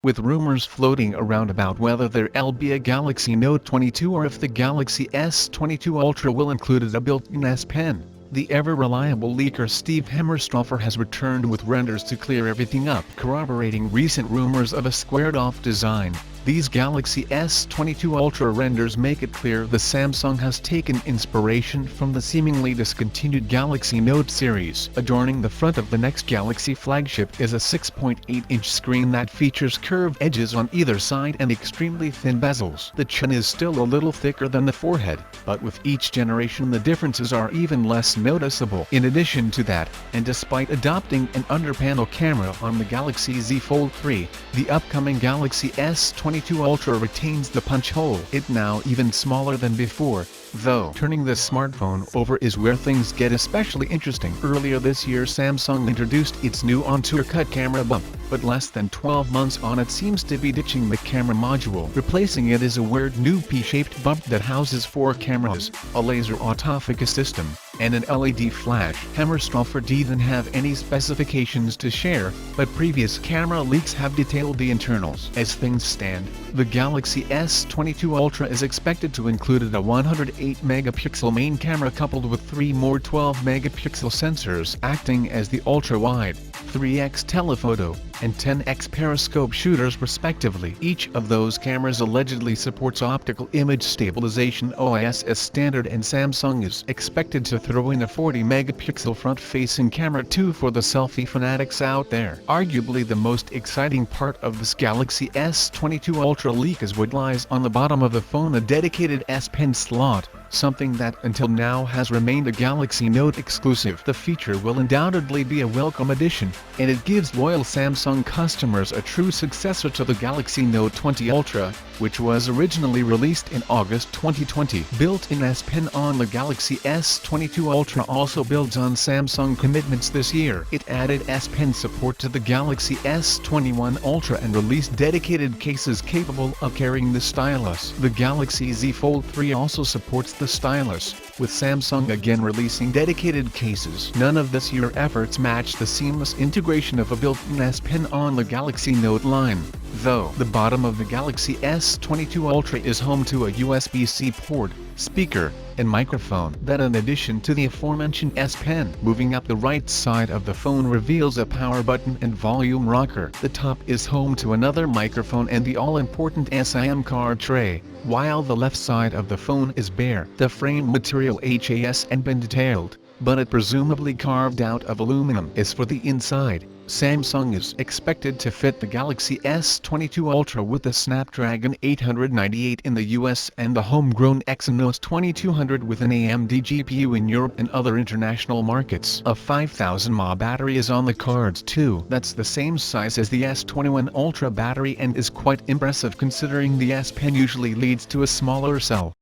with rumors floating around about whether there'll be a Galaxy Note 22 or if the Galaxy S22 Ultra will include a built-in S Pen. The ever-reliable leaker Steve Hemmerstoffer has returned with renders to clear everything up, corroborating recent rumors of a squared-off design. These Galaxy S22 Ultra renders make it clear the Samsung has taken inspiration from the seemingly discontinued Galaxy Note series. Adorning the front of the next Galaxy flagship is a 6.8-inch screen that features curved edges on either side and extremely thin bezels. The chin is still a little thicker than the forehead, but with each generation the differences are even less noticeable. In addition to that, and despite adopting an under-panel camera on the Galaxy Z Fold 3, the upcoming Galaxy S22 Ultra retains the punch hole. It now even smaller than before, though. Turning the smartphone over is where things get especially interesting. Earlier this year Samsung introduced its new On-Tour Cut camera bump, but less than 12 months on it seems to be ditching the camera module. Replacing it is a weird new P-shaped bump that houses 4 cameras, a laser autofocus system, and an LED flash. Hemmerstoffer didn't have any specifications to share, but previous camera leaks have detailed the internals. As things stand, the Galaxy S22 Ultra is expected to include a 108-megapixel main camera coupled with 3 more 12-megapixel sensors acting as the ultra-wide, 3x telephoto, and 10x periscope shooters respectively. Each of those cameras allegedly supports optical image stabilization OIS as standard, and Samsung is expected to throw in a 40-megapixel front-facing camera too for the selfie fanatics out there. Arguably the most exciting part of this Galaxy S22 Ultra leak is what lies on the bottom of the phone: a dedicated S Pen slot, something that until now has remained a Galaxy Note exclusive. The feature will undoubtedly be a welcome addition, and it gives loyal Samsung customers a true successor to the Galaxy Note 20 Ultra, which was originally released in August 2020. Built-in S Pen on the Galaxy S22 Ultra also builds on Samsung commitments this year. It added S Pen support to the Galaxy S21 Ultra and released dedicated cases capable of carrying the stylus. The Galaxy Z Fold 3 also supports the stylus, with Samsung again releasing dedicated cases. None of this year's efforts match the seamless integration of a built-in S Pen on the Galaxy Note line, though. The bottom of the Galaxy S22 Ultra is home to a USB-C port, speaker, and microphone that, in addition to the aforementioned S Pen, moving up the right side of the phone, reveals a power button and volume rocker. The top is home to another microphone and the all-important SIM card tray, while the left side of the phone is bare. The frame material has been detailed, but it presumably carved out of aluminum. As for the inside, Samsung is expected to fit the Galaxy S22 Ultra with the Snapdragon 898 in the US and the homegrown Exynos 2200 with an AMD GPU in Europe and other international markets. A 5000 mAh battery is on the cards too. That's the same size as the S21 Ultra battery and is quite impressive considering the S Pen usually leads to a smaller cell.